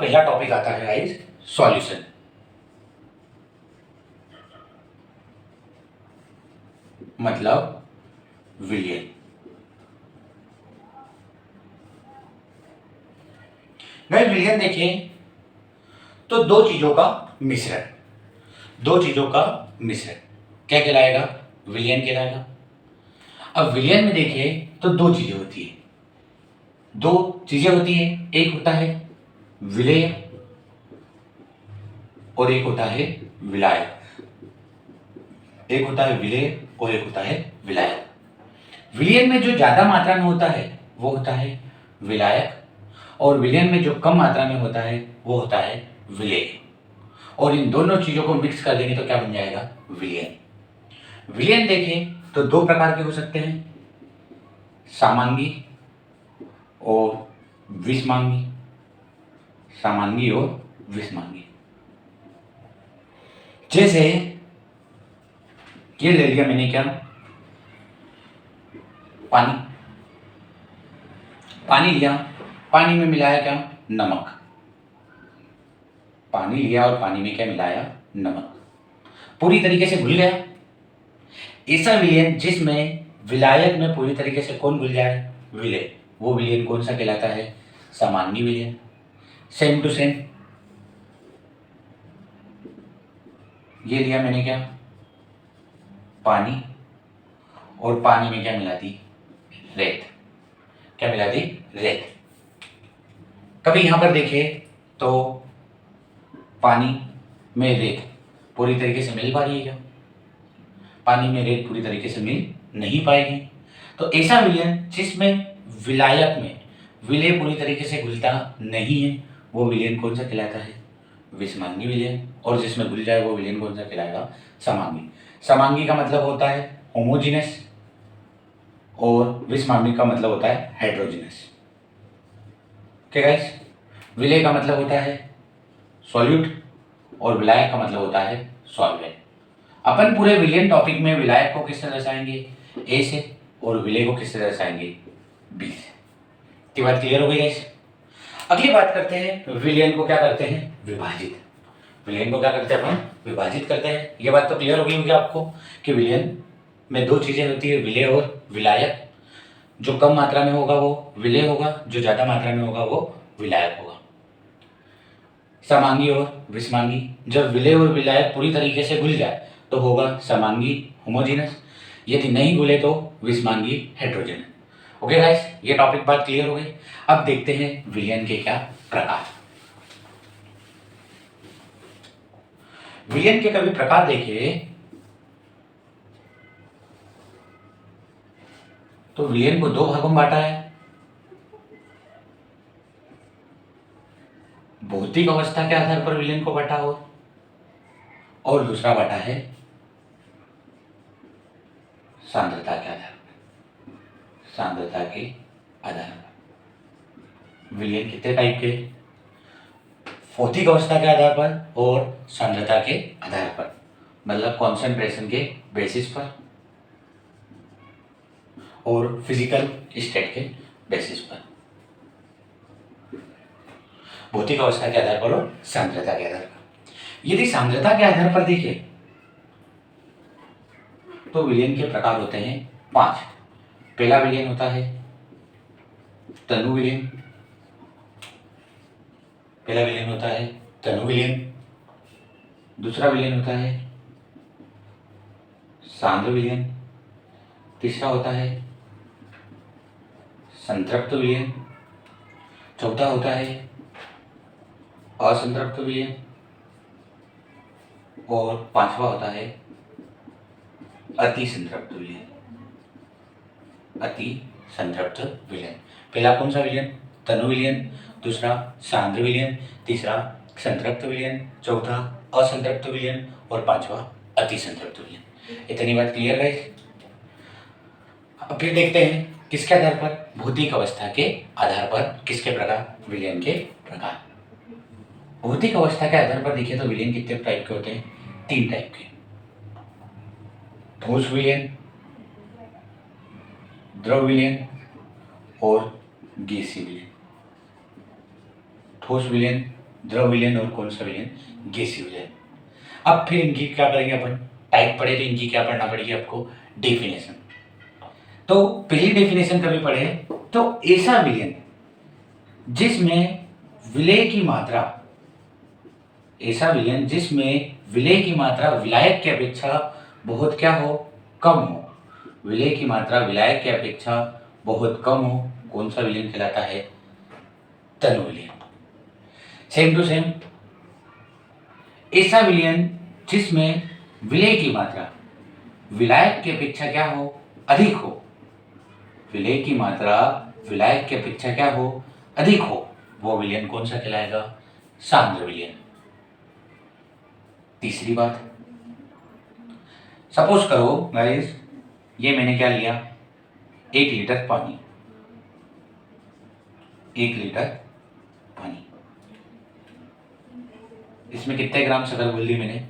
पहला टॉपिक आता है गाइस सॉल्यूशन। मतलब विलियन। गाइस विलियन देखिए तो दो चीजों का मिश्रण, क्या कहलाएगा? विलियन कहलाएगा। अब विलियन में देखिए तो दो चीजें होती है, एक होता है विलेय और एक होता है विलायक। विलियन में जो ज्यादा मात्रा में होता है वो होता है विलायक, और विलियन में जो कम मात्रा में होता है वो होता है विलेय। और इन दोनों चीजों को मिक्स कर देंगे तो क्या बन जाएगा? विलियन। विलियन देखें तो दो प्रकार के हो सकते हैं, समांगी और विषमांगी। जैसे ये ले लिया मैंने क्या? पानी लिया, पानी में मिलाया क्या? नमक। पानी लिया और पानी में क्या मिलाया? नमक। पूरी तरीके से घुल गया। ऐसा विलयन जिसमें विलायक में पूरी तरीके से कौन घुल जाए? विलेय। वो विलयन कौन सा कहलाता है? समांगी विलयन। सेम टू सेम ये लिया मैंने क्या? पानी, और पानी में क्या मिला दी? रेत। कभी यहां पर देखिए तो पानी में रेत पूरी तरीके से मिल पा रही है क्या? पानी में रेत पूरी तरीके से मिल नहीं पाएगी। तो ऐसा विलयन जिसमें विलायक में विलेय पूरी तरीके से घुलता नहीं है वो विलयन कौन सा कहलाता है? विषमांगी विलयन। और जिसमें घुल जाए वो विलयन कौन सा कहलाएगा? समांगी। समांगी का मतलब होता है होमोजीनस और विषमांगी का मतलब होता है हेटेरोजीनस। ओके गाइस, विलेय का मतलब होता है सॉल्यूट और विलायक का मतलब होता है सॉल्वेंट। अपन पूरे विलियन टॉपिक में विलायक को किस तरह दर्शाएंगे? ए से, और विलेय को किस तरह दर्शाएंगे? बी से। ये बात क्लियर हो गई गाइस। अगली बात करते हैं विलियन को क्या करते हैं? विभाजित करते हैं। ये बात तो क्लियर हो गई होगी आपको कि विलियन में दो चीजें होती है, विलेय और विलायक। जो कम मात्रा में होगा वो विलेय होगा, जो ज्यादा मात्रा में होगा वो विलायक होगा। समांगी और विषमांगी, जब विलेय और विलायक पूरी तरीके से घुल जाए तो होगा समांगी होमोजीनस, यदि नहीं घुले तो विषमांगी हेटेरोजेनस। ओके गाइस, ये टॉपिक बात क्लियर हो गई। अब देखते हैं विलयन के क्या प्रकार। विलयन के कभी प्रकार देखिए तो विलयन को दो भागों में बांटा है, भौतिक अवस्था के आधार पर विलयन को बांटा हो, और दूसरा बांटा है सांद्रता के आधार पर। विलयन कितने टाइप के? भौतिक अवस्था के आधार पर और सांद्रता के आधार पर, मतलब कॉन्सेंट्रेशन के बेसिस पर और फिजिकल स्टेट के बेसिस पर। भौतिक अवस्था के आधार पर और सांद्रता के आधार पर। यदि सांद्रता के आधार पर देखें तो विलयन के प्रकार होते हैं 5। पहला विलयन होता है तनु विलयन। दूसरा विलयन होता है सांद्र विलयन। तीसरा होता है संतृप्त विलयन। चौथा होता है असंतृप्त विलयन, और पांचवा होता है अति संतृप्त विलयन। पहला कौन सा विलयन? तनु विलयन। दूसरा सांद्र विलयन। तीसरा संतृप्त विलयन। चौथा असंतृप्त विलयन, और पांचवा अति संतृप्त विलयन। इतनी बात क्लियर है। अब फिर देखते हैं किसके आधार पर? भौतिक अवस्था के आधार पर किसके प्रकार? विलयन के प्रकार। भौतिक अवस्था के आधार पर देखिए तो विलयन कितने टाइप के होते हैं? 3 टाइप के। ठोस विलयन, द्रव विलयन और गैसीय विलयन। ठोस विलयन द्रव विलयन और कौन सा विलयन, गैसीय विलयन। अब फिर इनकी क्या करेंगे अपन, टाइप पढ़े तो इनकी क्या पढ़ना पड़ेगी आपको, डेफिनेशन। तो पहली डेफिनेशन कभी पढ़े तो ऐसा विलयन जिसमें विलय की मात्रा, ऐसा विलयन जिसमें विलय की मात्रा विलायक की अपेक्षा बहुत क्या हो, कम हो, विलय की मात्रा विलायक की अपेक्षा बहुत कम हो, कौन सा विलयन कहलाता है, तनु विलयन। सेम टू सेम, ऐसा विलयन जिसमें विलय की मात्रा विलायक की अपेक्षा क्या हो, अधिक हो, विलय की मात्रा विलायक की अपेक्षा क्या हो, अधिक हो, वो विलयन कौन सा कहलाएगा, सांद्र विलयन। तीसरी बात, सपोज करो गाइस, ये मैंने क्या लिया, 1 लीटर पानी, 1 लीटर पानी, इसमें कितने ग्राम शक्कर घोल दी मैंने,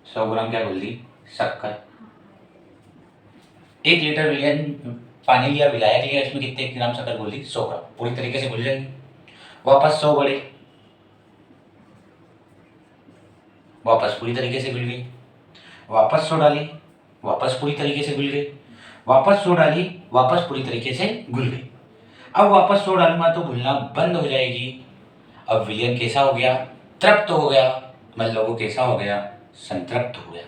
100 ग्राम क्या घोल दी, शक्कर। 1 लीटर विलयन पानी लिया, विलायक लिया, इसमें कितने ग्राम शक्कर घोल दी, 100 ग्राम, पूरी तरीके से घुल जाएगी। वापस 100 बढ़े, वापस पूरी तरीके से घुल गई, वापस 100 डाली, वापस पूरी तरीके से घुल गई, वापस 100 डाली, वापस पूरी तरीके से घुल गई। अब वापस 100 डालूंगा तो घुलना बंद हो जाएगी। अब विलयन कैसा हो गया, तृप्त हो गया, मतलब वो कैसा हो गया, संतृप्त हो गया।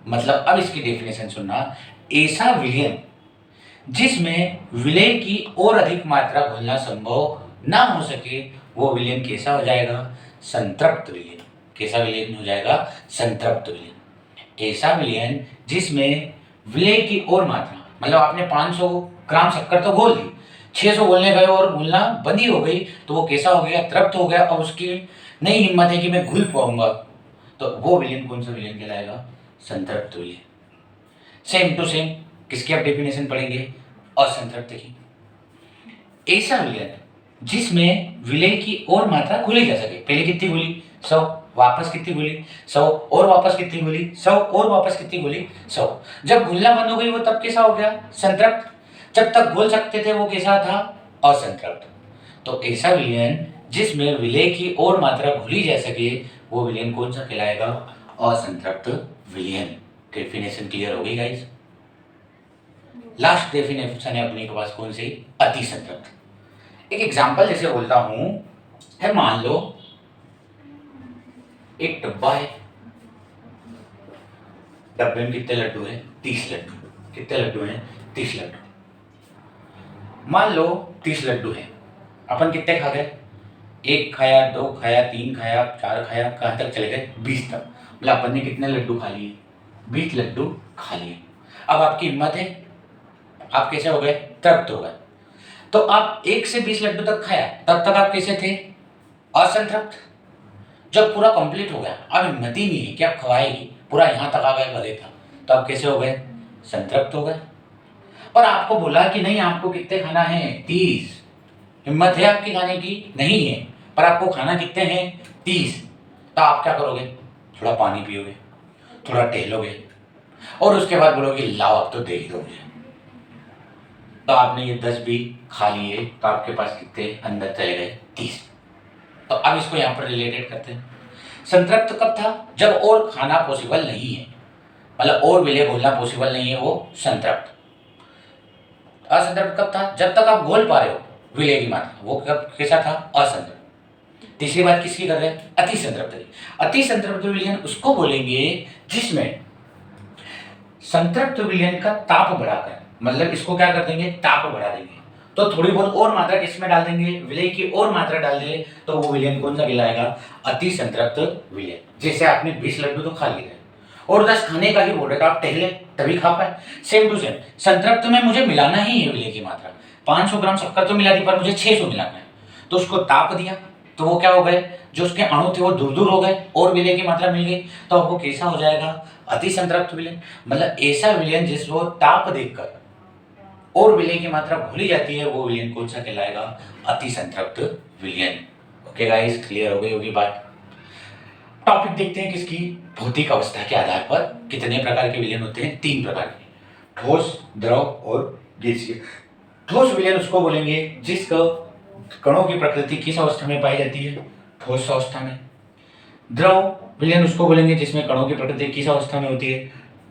मतलब अब इसकी डेफिनेशन सुनना, ऐसा विलयन जिसमें विलय की और अधिक मात्रा घुलना संभव ना हो सके, वो विलयन कैसा हो जाएगा, संतृप्त विलयन। कैसा विलयन हो जाएगा, संतृप्त विलयन। ऐसा विलयन जिसमें विलय की और मात्रा, मतलब आपने 500 ग्राम शक्कर तो घोल दी, 600 घोलने गए और घुलना बंद ही हो गई, तो वो कैसा हो गया, तृप्त हो गया। और उसकी नई हिम्मत है कि मैं घुल पाऊंगा, तो वो विलयन कौन सा विलयन कहलाएगा, संतृप्त विलयन। सेम टू सेम किसकी आप डेफिनेशन पढ़ेंगे, असंतृप्त की। ऐसा विलयन जिसमें विलय की और मात्रा घुली जा सके, पहले कितनी घुली, 100, वापस कितनी घुली, 100, और वापस कितनी घुली, 100, और वापस कितनी घुली, 100। जब घुलना बंद हो गई वो तब कैसा हो गया, संतृप्त। जब तक घोल सकते थे वो कैसा था, असंतृप्त। तो ऐसा विलयन जिसमें विलय की और मात्रा घुली जा सके, वो विलयन कौन सा कहलाएगा, असंतृप्त विलयन। डेफिनेशन क्लियर हो गई गाइस। लास्ट डेफिनेशन है अपने के पास कौन सी, अति संतृप्त। एक एग्जांपल जैसे बोलता हूं, है मान लो एक डब्बा है, डब्बे में कितने लड्डू हैं, 30 लड्डू। कितने लड्डू हैं, 30 लड्डू। मान लो 30 लड्डू हैं, अपन कितने खा गए, 1 खाया, 2 खाया, 3 खाया, 4 खाया, कहाँ तक चले गए, 20 तक। मतलब अपन ने कितने लड्डू खा लिए, 20 लड्डू खा लिए। अब आपकी हिम्मत है, आप कैसे हो गए, तृप्त हो गए। तो आप 1 से 20 लड्डू तक खाया, तब तक आप कैसे थे, असंतृप्त। जब पूरा कंप्लीट हो गया, अब हिम्मत ही नहीं है कि आप खवाएगी, पूरा यहाँ तक आ गए भले था, तो आप कैसे हो गए, संतृप्त हो गए। पर आपको बोला कि नहीं, आपको कितने खाना है, 30, हिम्मत है आपकी खाने की, नहीं है, पर आपको खाना कितने हैं, 30। तो आप क्या करोगे, थोड़ा पानी पियोगे, थोड़ा टहलोगे, और उसके बाद बोलोगे लाओ अब तो दे ही दो मुझे। तो आपने ये 10 भी खा लिए, तो आपके पास कितने अंदर चले गए, 30। तो अब इसको यहाँ पर रिलेटेड करते हैं। संतृप्त कब था, जब और खाना पॉसिबल नहीं है, मतलब और विलय घोलना पॉसिबल नहीं है, वो संतृप्त। असंतृप्त कब था, जब तक आप घोल पा रहे हो विलय की मात्रा, वो कब कैसा था, असंतृप्त। तीसरी बात किसकी कर रहे हैं, अति संतृप्त की। अति संतृप्त विलयन उसको बोलेंगे जिसमें संतृप्त विलयन का ताप बढ़ाकर, मतलब इसको क्या कर देंगे, ताप बढ़ा देंगे, तो थोड़ी बहुत और मात्रा किसमें डाल देंगे, विलय की और मात्रा डाल देंगे, तो वो विलयन कौन सा कहलाएगा, अति संतृप्त विलयन। जैसे आपने 20 लड्डू तो खा लिए और 10 खाने का ही बोल रहे, तो आप टहले तभी खा पाए। सेम टू सेम, संतृप्त में मुझे मिलाना ही है विलय की मात्रा, 500 ग्राम शक्कर तो मिला दी, पर मुझे 600 मिलाना है, तो उसको ताप दिया, तो वो क्या हो गए, जो उसके अणु थे वो दूर दूर हो गए, और विलय की मात्रा मिल गई, तो अब वो कैसा हो जाएगा, अति संतृप्त विलयन। मतलब ऐसा विलयन जिसको ताप देकर और विलय की मात्रा घुली जाती है, वो विलयन कौन सा कहलाएगा, अति संतृप्त विलयन। ओके गाइस, क्लियर हो गई होगी बात। टॉपिक देखते हैं किसकी, भौतिक अवस्था के आधार पर कितने प्रकार के विलयन होते हैं, 3 प्रकार के, ठोस, द्रव और गैसीय। ठोस विलयन उसको बोलेंगे जिसका कणों की प्रकृति किस अवस्था में पाई जाती है, ठोस अवस्था में। द्रव विलयन उसको बोलेंगे जिसमें कणों की प्रकृति किस अवस्था में होती है,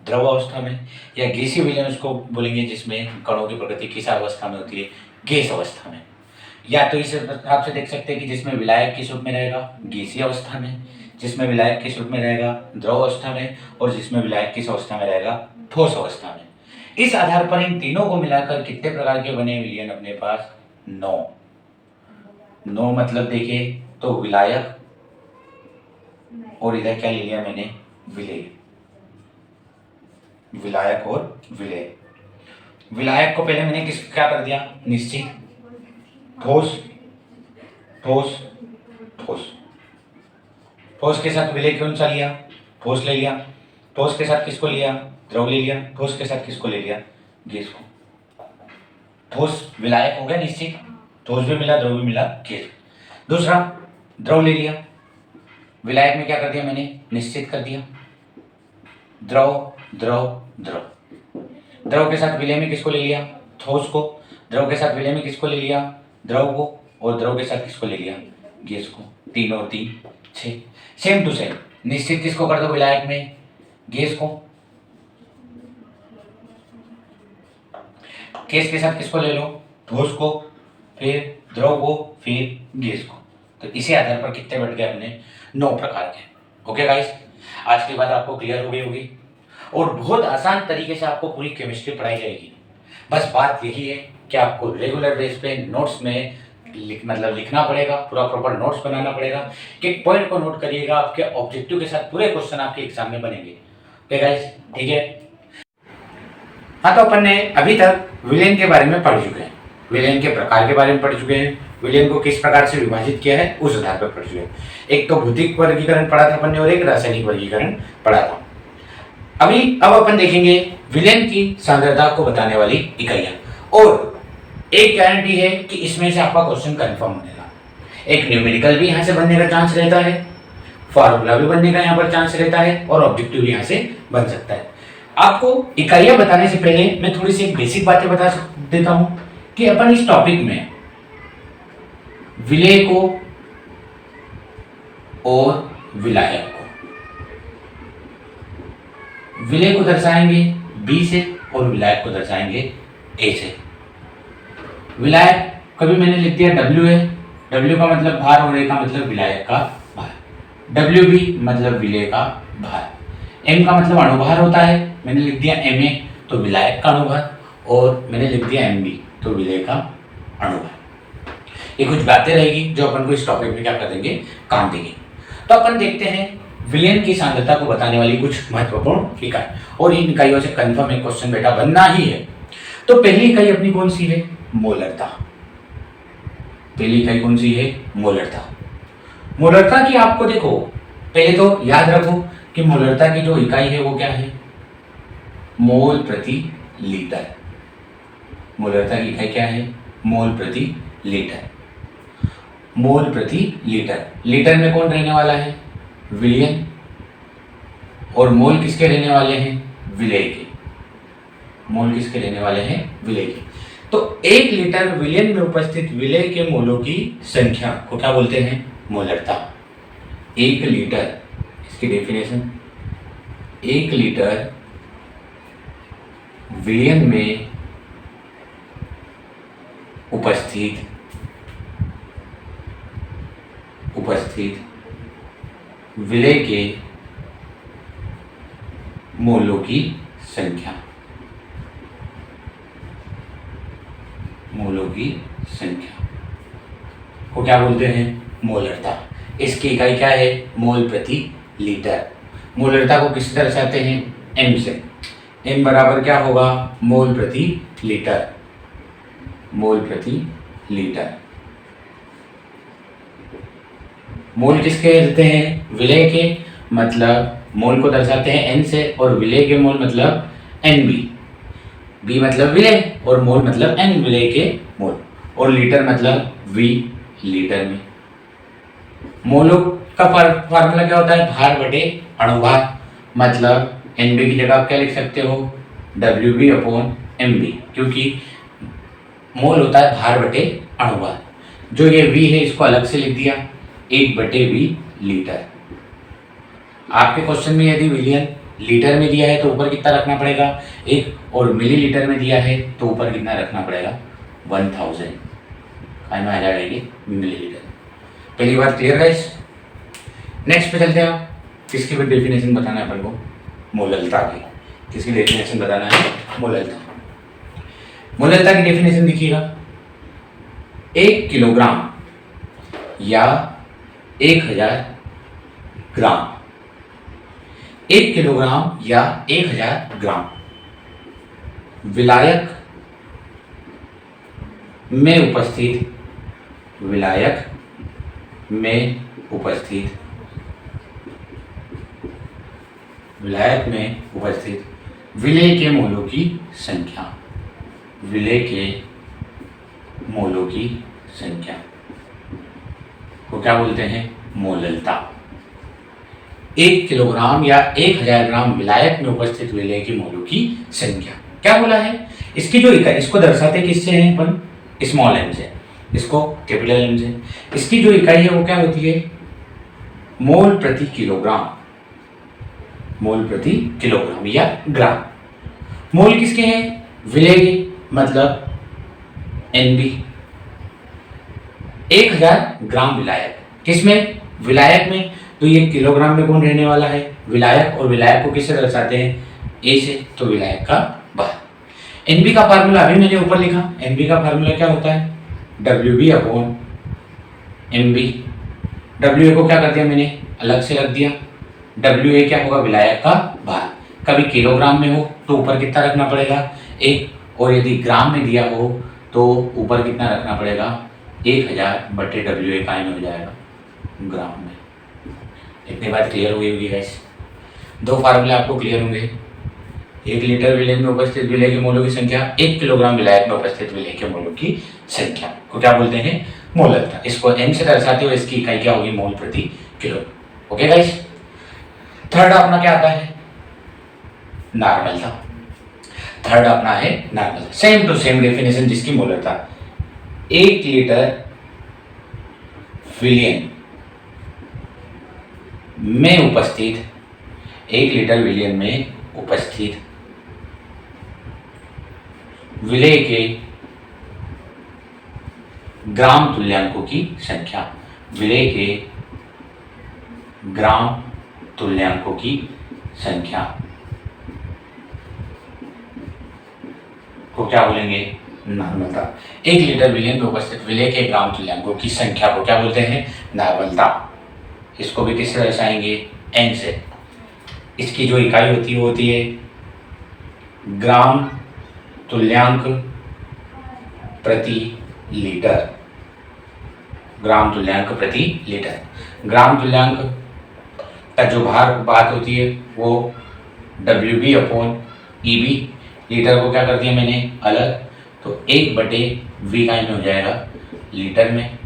द्रव अवस्था में। या गैसीय विलयन उसको बोलेंगे जिसमें कणों की प्रकृति किस अवस्था में होती है, गैस अवस्था में। या तो इस हिसाब से देख सकते हैं कि जिसमें विलायक किस रूप में रहेगा, गैसीय अवस्था में, जिसमें विलायक किस रूप में रहेगा, द्रव अवस्था में, और जिसमें विलायक किस अवस्था में रहेगा, ठोस अवस्था में। इस आधार पर इन तीनों को मिलाकर कितने प्रकार के बने विलयन अपने पास, 9 मतलब देखिए तो विलायक, और इधर क्या ले लिया मैंने, विलेय, विलायक और विलेय। विलायक को पहले मैंने क्या कर दिया, निश्चित, ठोस ठोस ठोस। ठोस के साथ विलेय कौन सा लिया, ठोस ले लिया। ठोस के साथ किसको लिया, द्रव ले लिया। ठोस के साथ किसको ले लिया, गैस को। ठोस विलायक हो गया निश्चित, ठोस भी मिला, द्रव भी मिला, गैस। दूसरा द्रव ले लिया, विलायक में क्या कर दिया मैंने, निश्चित कर दिया। द्रव द्रव द्रव। द्रव के साथ विलय में किसको ले लिया, ठोस को। द्रव के साथ विलय में किसको ले लिया, द्रव को। और द्रव के साथ किसको ले लिया, गैस को। 3 और 3 6। सेम टू सेम निश्चित किसको कर दो विलायक में, गैस को। गैस के साथ किसको ले लो, ठोस को, फिर द्रव को, फिर गैस को। तो इसी आधार पर कितने बढ़ गए अपने, 9 प्रकार के। ओके गाइस, आज की बात आपको क्लियर हो गई होगी और बहुत आसान तरीके से आपको पूरी केमिस्ट्री पढ़ाई जाएगी। बस बात यही है कि आपको रेगुलर बेस पे नोट्स में लिखना पड़ेगा, पूरा प्रॉपर नोट्स बनाना पड़ेगा। कि पॉइंट को नोट करिएगा, आपके ऑब्जेक्टिव के साथ पूरे क्वेश्चन आपके एग्जाम में बनेंगे। ओके गाइस, ठीक है। हाँ, तो अपन ने अभी तक विलयन के बारे में पढ़ चुके हैं, विलयन के प्रकार के बारे में पढ़ चुके हैं, विलयन को किस प्रकार से विभाजित किया है उस आधार पर पढ़ चुके हैं। एक तो भौतिक वर्गीकरण पढ़ा था अपन ने और एक रासायनिक वर्गीकरण पढ़ा था। अब अपन देखेंगे विलयन की सांद्रता को बताने वाली इकाइयां। और एक गारंटी है कि इसमें से आपका क्वेश्चन कंफर्म बनेगा। एक न्यूमेरिकल भी यहाँ से बनने का चांस रहता है, फार्मूला भी बनने का यहाँ पर चांस रहता है, और ऑब्जेक्टिव भी यहाँ से बन सकता है। आपको इकाइयां बताने से पहले मैं थोड़ी सी बेसिक बातें बता देता हूं कि अपन इस टॉपिक में विलेय को और विलायक को, विलेय को दर्शाएंगे बी से और विलायक को दर्शाएंगे ए से। विलायक कभी मैंने लिख दिया डब्ल्यू है, डब्ल्यू का मतलब भार और ए का मतलब विलायक का भार। डब्ल्यू बी मतलब विलेय का भार। एम का मतलब अणुभार होता है, मैंने लिख दिया एम ए तो विलायक का अणुभार, और मैंने लिख दिया एम बी तो विलेय का अणुभार। ये कुछ बातें रहेगी जो अपन को इस टॉपिक में क्या कर देंगे, काम देंगे। तो अपन देखते हैं विलयन की सांद्रता को बताने वाली कुछ महत्वपूर्ण इकाई, और इन इकाइयों से कंफर्म एक क्वेश्चन बेटा बनना ही है। तो पहली इकाई अपनी कौन सी है, मोलरता। पहली इकाई कौन सी है, मोलरता। मोलरता की आपको देखो, पहले तो याद रखो कि मोलरता की जो इकाई है वो क्या है, मोल प्रति लीटर। मोलरता की इकाई क्या है, मोल प्रति लीटर। मोल प्रति लीटर, लीटर में कौन रहने वाला है, विलयन, और मोल किसके रहने वाले हैं, विलेय के। मोल किसके रहने वाले हैं, विलेय के। तो 1 लीटर विलयन में उपस्थित विलेय के मोलों की संख्या को क्या बोलते हैं, मोलरता। 1 लीटर, इसकी डेफिनेशन, 1 लीटर विलयन में उपस्थित विलेय के मोलों की संख्या, मोलों की संख्या को क्या बोलते हैं, मोलरता। इसकी इकाई क्या है, मोल प्रति लीटर। मोलरता को किस तरह दर्शाते हैं, एम से। एम बराबर क्या होगा, मोल प्रति लीटर। मोल प्रति लीटर। मोल किसके देते हैं, विलेय के, मतलब मोल को दर्शाते हैं एन से, और विलेय के मोल मतलब एन बी। बी मतलब विलेय और मोल मतलब एन, विलेय के मोल, और लीटर मतलब वी, लीटर में। मोलों का फार्मूला क्या होता है, भार बटे अणुभार, मतलब एन बी की जगह आप क्या लिख सकते हो, W B upon M B, क्योंकि मोल होता है भार बटे अणुभार। जो ये वी है इसको अलग से लिख दिया, 1/V लीटर। आपके क्वेश्चन में यदि विलियन लीटर में दिया है तो ऊपर कितना रखना पड़ेगा 1, और मिलीलीटर में दिया है तो ऊपर कितना रखना पड़ेगा 1000। काय में आ जाएगा ये मिलीलीटर। पहली बात क्लियर गाइस। नेक्स्ट पे चलते हैं। किसकी भी डेफिनेशन बताना है अपन को, मोललता की। किसकी डेफिनेशन बताना है, मोललता। मोललता की डेफिनेशन देखिएगा, 1 किलोग्राम या 1000 ग्राम, 1 किलोग्राम या 1000 ग्राम विलायक में उपस्थित, विलायक में उपस्थित, विलायक में उपस्थित विलेय के मोलों की संख्या, विलेय के मोलों की संख्या को क्या बोलते हैं, मोललता। 1 किलोग्राम या 1000 ग्राम विलायक में उपस्थित विलेय के मोलों की संख्या। क्या बोला है, इसकी जो इकाई, इसको दर्शाते किससे हैं अपन, स्मॉल एम से, इसको कैपिटल एम से। इसकी जो इकाई है वो क्या होती है, मोल प्रति किलोग्राम, मोल प्रति किलोग्राम या ग्राम। मोल किसके हैं, विलेय के, मतलब NB। 1000 ग्राम विलायक, किसमें, विलायक में। तो ये किलोग्राम में कौन रहने वाला है, विलायक, और विलायक को किससे दर्शाते हैं, A से, तो विलायक का भार। NB का फार्मूला अभी मैंने ऊपर लिखा। NB का फार्मूला क्या होता है, WB/MB। WA को क्या कर दिया मैंने, अलग से रख दिया। WA क्या होगा, विलायक का भार। कभी किलोग्राम में हो तो ऊपर कितना रखना पड़ेगा 1, और यदि ग्राम में दिया हो तो ऊपर कितना रखना पड़ेगा 1000/WA काय में हो जाएगा, ग्राम में। इतनी बात क्लियर हुई होगी गाइस। 2 फार्मूले आपको क्लियर होंगे। 1 लीटर विलेय में उपस्थित विलेय के मोलों की संख्या, 1 किलोग्राम विलायक में उपस्थित विलेय के मोलों की संख्या को क्या बोलते हैं, मोललता। इसको M से दर्शाते हुए इसकी इकाई क्या होगी, मोल प्रति किलो। Okay guys. थर्ड अपना क्या आता है, नॉर्मलता। थर्ड अपना है normal, same to same definition जिसकी मोललता। 1 लीटर विलियन में उपस्थित, 1 लीटर विलियन में उपस्थित विलेय के ग्राम तुल्यांकों की संख्या, विलेय के ग्राम तुल्यांकों की संख्या को क्या बोलेंगे, नॉर्मलता। 1 लीटर विलियन में उपस्थित विलेय के ग्राम तुल्यांकों की संख्या को क्या बोलते हैं, नॉर्मलता। इसको भी किससे दर्शाएंगे, N से। इसकी जो इकाई होती है वो होती है ग्राम तुल्यांक प्रति लीटर, ग्राम तुल्यांक प्रति लीटर। ग्राम तुल्यांक का जो भार बात होती है वो WB/EB। लीटर को क्या कर दिया मैंने अलग, तो 1/V का में हो जाएगा लीटर में।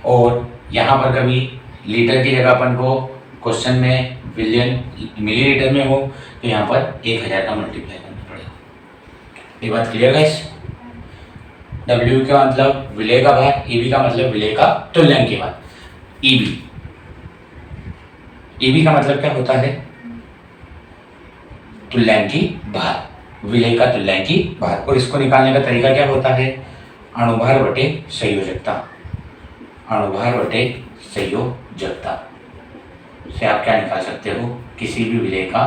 और यहाँ पर कभी लीटर की जगह अपन को क्वेश्चन में बिलियन मिलीलीटर में हो तो यहाँ पर 1000 का मल्टीप्लाई करना पड़ेगा। ये बात क्लियर गाइस। W का मतलब विलेय का भार, EB का मतलब विलेय का तुल्यांक की बात। EB का मतलब क्या होता है, तुल्यांकी भार, विलेय का तुल्यांकी भार। और इसको निकालने का तरीका क्या होता है, अणुभार बटे संयोजकता, अणुभार बटे संयोजकता से आप क्या निकाल सकते हो, किसी भी विलेय का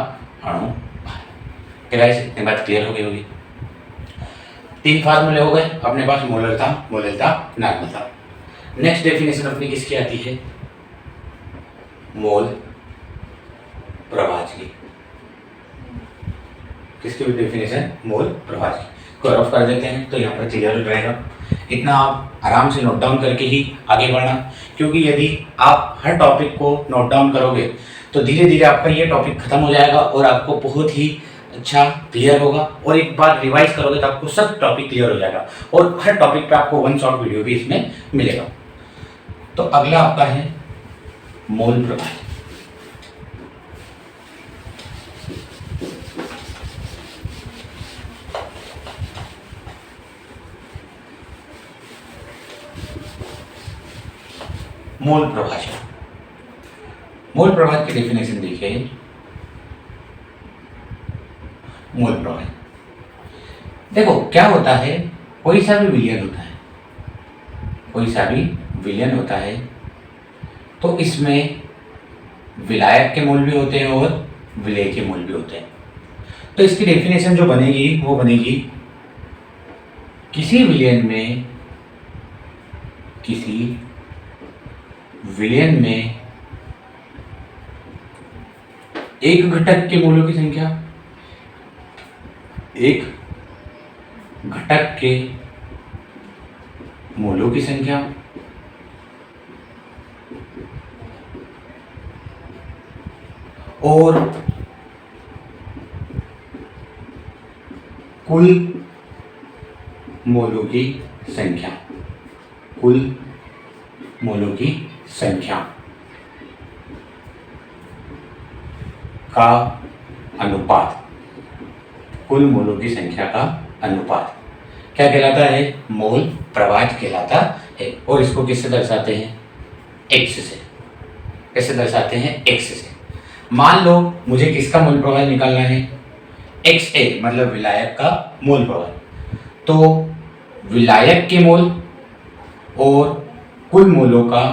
अणु भार। गाइस इतनी बात क्लियर हो गई होगी। 3 फार्मूले हो गए अपने पास, मोललता, मोललता, नॉर्मलता। नेक्स्ट डेफिनेशन अपनी किसकी आती है, मोल प्रभाज की। किसकी भी डेफिनेशन, मोल प्रभाज की। को रफ कर देते हैं तो यहाँ पर क्लियर हो जाएगा। इतना आप आराम से नोट डाउन करके ही आगे बढ़ना, क्योंकि यदि आप हर टॉपिक को नोट डाउन करोगे तो धीरे धीरे आपका ये टॉपिक खत्म हो जाएगा और आपको बहुत ही अच्छा क्लियर होगा। और एक बार रिवाइज करोगे तो आपको सब टॉपिक क्लियर हो जाएगा और हर टॉपिक पे आपको 1 शॉर्ट वीडियो भी इसमें मिलेगा। तो अगला आपका है मोल प्रभाज। मोल प्रभाषा। मोल प्रभाव की डेफिनेशन देखिए। मोल प्रभाव देखो क्या होता है, कोई सा भी विलयन होता है, कोई सा भी विलयन होता है तो इसमें विलायक के मोल भी होते हैं और विलेय के मोल भी होते हैं। तो इसकी डेफिनेशन जो बनेगी वो बनेगी, किसी विलयन में एक घटक के मोलों की संख्या, एक घटक के मोलों की संख्या और कुल मोलों की संख्या, कुल मोलों की संख्या का अनुपात, कुल मोलों की संख्या का अनुपात क्या कहलाता है? मोल प्रभाव कहलाता है। और इसको किससे दर्शाते हैं? एक्स से। कैसे दर्शाते हैं? एक्स से। मान लो मुझे किसका मोल प्रभाव निकालना है? एक्स ए मतलब विलायक का मोल प्रभाव। तो विलायक के मोल और कुल मोलों का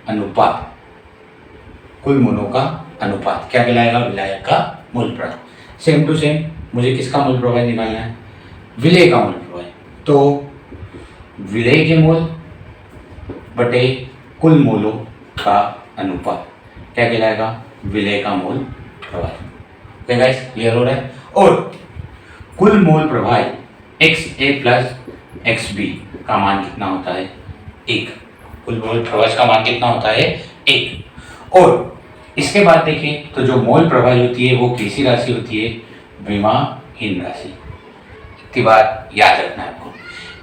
अनुपात, कुल मोलों का अनुपात क्या कहलाएगा? विलायक का मोल प्रभाव। सेम टू सेम मुझे किसका मोल प्रभाव निकालना है? विलेय का मोल प्रभाव। तो विलेय के मोल बटे कुल मोलों का अनुपात क्या कहलाएगा? विलेय का मोल प्रभाव। ओके गाइस, क्लियर हो रहा है? और कुल मोल प्रभाव एक्स ए प्लस एक्स बी का मान कितना होता है? 1। कुल मोल प्रभाव का मान कितना होता है? 1। और इसके बाद देखें तो जो मोल प्रभाव होती है वो कैसी राशि होती है? विमाहीन राशि। इतनी बात याद रखना है आपको।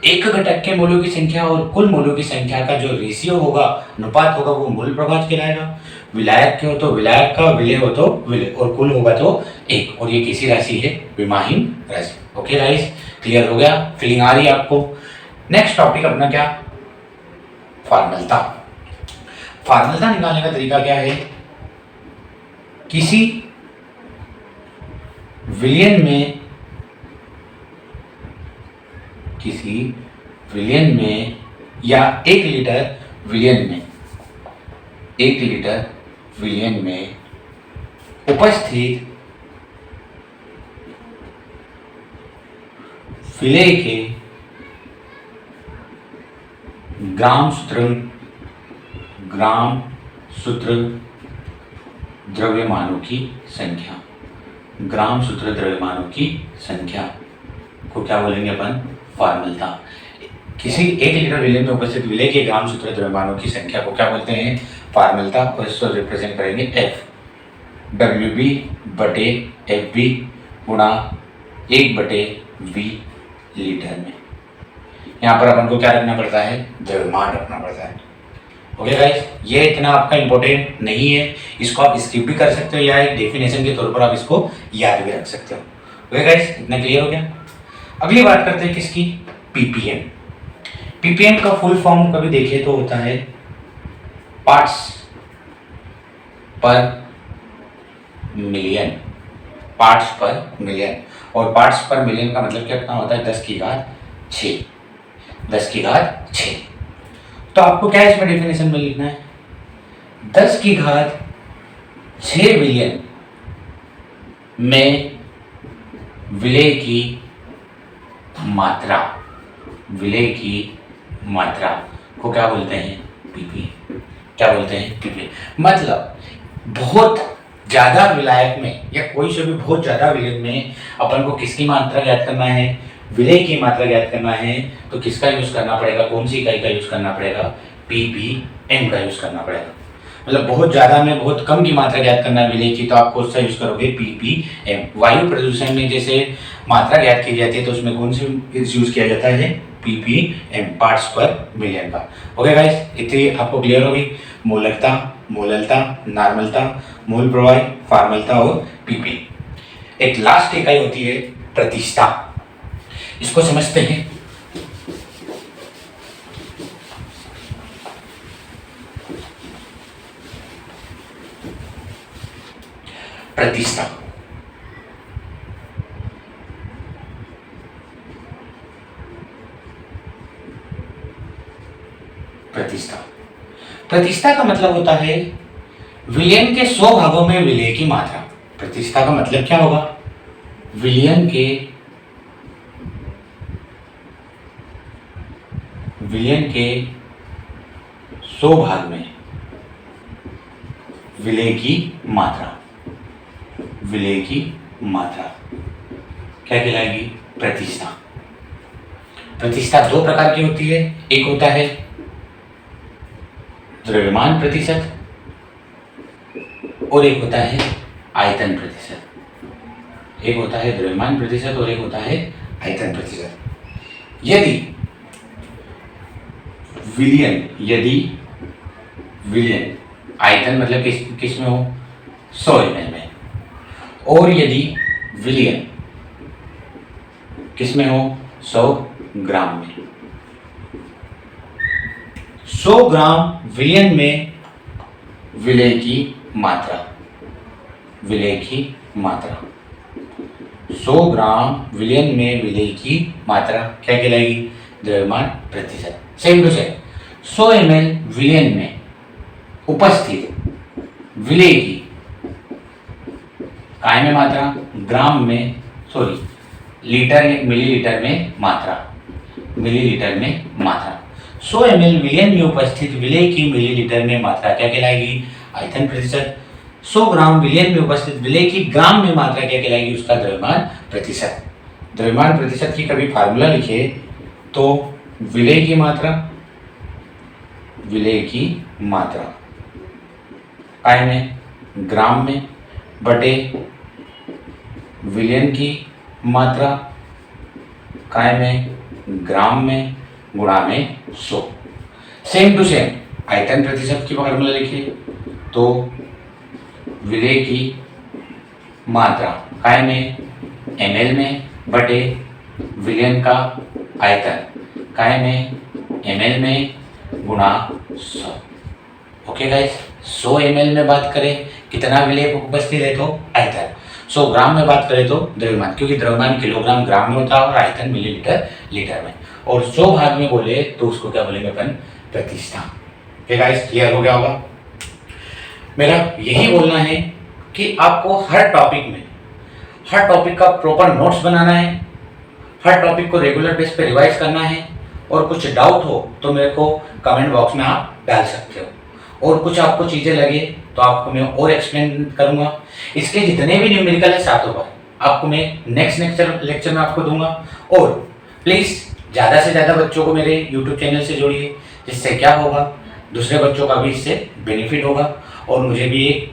एक घटक के मोलों की संख्या और कुल मोलों की संख्या का जो रेशियो होगा, अनुपात होगा, वो मोल प्रभाव कहलाएगा। विलायक के हो तो विलायक का, विलेय हो तो विलेय, और कुल होगा तो 1। और ये कैसी राशि है? विमाहीन राशि। ओके गाइस, क्लियर हो गया? फीलिंग आ रही है आपको? नेक्स्ट टॉपिक अपना क्या? फॉर्मलता। फॉर्मलता निकालने का तरीका क्या है? किसी विलयन में या 1 लीटर विलयन में उपस्थित विलेय के ग्राम सूत्र द्रव्यमानों की संख्या, ग्राम सूत्र द्रव्यमानों की संख्या को क्या बोलेंगे अपन? फॉर्मलता। किसी 1 लीटर विलयन में उपस्थित विलेय के ग्राम सूत्र द्रव्यमानों की संख्या को क्या बोलते हैं? फॉर्मलता। और इसको रिप्रेजेंट करेंगे एफ, WB बटे FB गुणा 1/V लीटर में। यहाँ पर अपन को क्या रखना पड़ता है? द्रव्यमान रखना पड़ता है। ओके गाइस, ये इतना आपका इंपॉर्टेंट नहीं है, इसको आप स्किप भी कर सकते हो या एक डेफिनेशन के तौर पर आप इसको याद भी रख सकते हो। ओके गाइस, इतना क्लियर हो गया? अगली बात करते हैं किसकी? पीपीएम। पीपीएम का फुल फॉर्म कभी देखे तो होता है पार्ट्स पर मिलियन, पार्ट्स पर मिलियन। और पार्ट्स पर मिलियन का मतलब कितना होता है? 10 की घात 6, 10 की घात 6। तो आपको क्या इसमें डेफिनेशन में लिखना है? 10 की घात 6 विलयन में विलेय की मात्रा, विलेय की मात्रा को क्या बोलते हैं? पीपी। क्या बोलते हैं? पीपी। मतलब बहुत ज्यादा विलायक में या कोई से भी बहुत ज्यादा विलयन में अपन को किसकी मात्रा ज्ञात करना है? विलेय की मात्रा ज्ञात करना है। तो किसका यूज करना पड़ेगा? कौन सी इकाई का यूज करना पड़ेगा? पीपीएम का यूज करना पड़ेगा। मतलब बहुत ज्यादा में बहुत कम की मात्रा ज्ञात करना है विलेय की, तो आप कौन सा यूज करोगे? पीपीएम। वायु प्रदूषण में जैसे मात्रा ज्ञात की जाती है तो उसमें कौन सी यूज किया जाता है? पीपीएम, पार्ट्स पर मिलियन का। ओके गाइस, इतनी आपको क्लियर होगी? मोलकता, मोललता, नॉर्मलता, मोल प्रवाह, फॉर्मलता और पीपी। एक लास्ट इकाई होती है प्रतिष्ठा। इसको समझते हैं। प्रतिष्ठा। प्रतिष्ठा प्रतिष्ठा का मतलब होता है विलयन के 100 भागों में विलय की मात्रा। प्रतिष्ठा का मतलब क्या होगा? विलयन के 100 भाग में विलय की मात्रा। विलय की मात्रा क्या कहलाएगी? प्रतिष्ठा। प्रतिष्ठा 2 प्रकार की होती है। एक होता है द्रव्यमान प्रतिशत और एक होता है आयतन प्रतिशत। एक होता है द्रव्यमान प्रतिशत और एक होता है आयतन प्रतिशत। यदि विलयन आयतन मतलब किस में हो? 100 ml में। और यदि विलयन किस में हो? 100 ग्राम में। 100 ग्राम विलयन में विलय की मात्रा। विलय की मात्रा 100 ग्राम विलयन में विलय की मात्रा क्या कहलाएगी? द्रव्यमान प्रतिशत। सेम टू सेम 100 ml विलयन में उपस्थित विलय की काय में मात्रा? ग्राम में, लीटर मिलीलीटर में मात्रा। मिलीलीटर में मात्रा 100 ml विलयन में उपस्थित विलय की मिलीलीटर में मात्रा क्या कहलाएगी? आयतन प्रतिशत। 100 ग्राम विलयन में उपस्थित विलय की ग्राम में मात्रा क्या कहलाएगी? उसका द्रव्यमान प्रतिशत। द्रव्यमान प्रतिशत की कभी फार्मूला लिखे तो विलय की मात्रा काय में? ग्राम में बटे विलयन की मात्रा काय में? ग्राम में गुणा में 100। सेम टू सेम आयतन प्रतिशत की फार्मूला लिखिए तो विलय की मात्रा काय में? ml में बटे विलयन का आयतन काय में? ml में गुणा 100। ओके गाइस, 100 ml में बात करें कितना विलय उपस्थित है तो आयतन, 100 ग्राम में बात करें तो द्रव्यमान, क्योंकि द्रव्यमान किलोग्राम ग्राम में होता है और आयतन मिलीलीटर लीटर में, और 100 भाग में बोले तो उसको क्या बोलेंगे अपन? प्रतिष्ठा। ओके गाइस, क्लियर हो गया होगा? मेरा यही बोलना है कि आपको हर टॉपिक का प्रॉपर नोट्स बनाना है, हर टॉपिक को रेगुलर बेस पे रिवाइज करना है, और कुछ डाउट हो तो मेरे को कमेंट बॉक्स में आप डाल सकते हो, और कुछ आपको चीज़ें लगे तो आपको मैं और एक्सप्लेन करूँगा। इसके जितने भी न्यूमेरिकल है सातों पर आपको मैं नेक्स्ट लेक्चर में आपको दूंगा। और प्लीज़ ज़्यादा से ज़्यादा बच्चों को मेरे यूट्यूब चैनल से जोड़िए, जिससे क्या होगा, दूसरे बच्चों का भी इससे बेनिफिट होगा और मुझे भी एक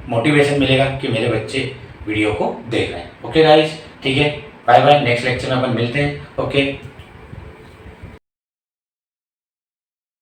मोटिवेशन मिलेगा कि मेरे बच्चे वीडियो को देख रहे हैं। ओके गाइस, ठीक है, बाय बाय, नेक्स्ट लेक्चर में अपन मिलते हैं। ओके।